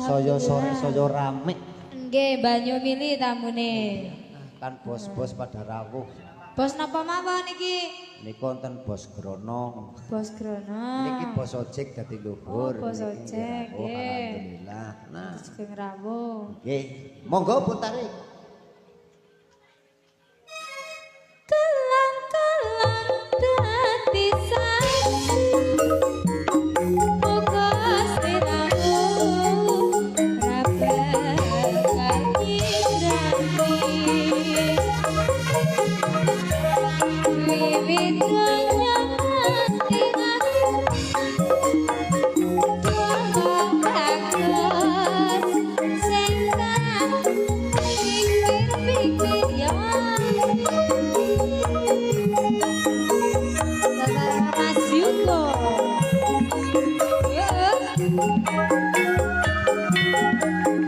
Saya sore saya rame. Nggih, banyu mili tamune. Kan bos-bos pada rawuh. Bos napa mawon iki? Niku wonten bos Grono. Bos Grono. Niki bos ojek dadi luhur. Oh, bos ojek, Oh, nggih. alhamdulillah. Nah, Sugeng rawuh. nggih. Monggo pun tarik. Kelang-kelang dadi saksi. Muga sliramu rapat kanyidani. Wiwit nyang nganti akhir. Tolong bagus sing tak pikir-pikir ya. Mas Yuko.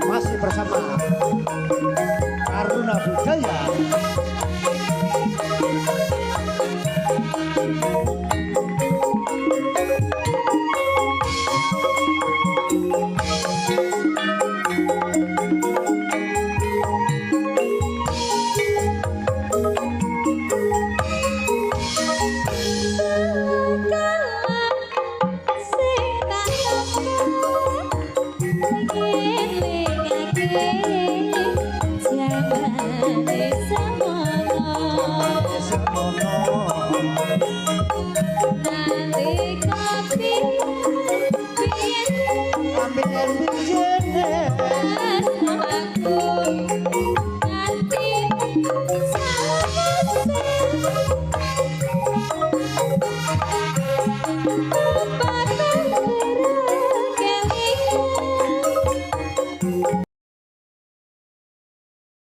Masih bersama Aruna Budaya. Nanti kopi,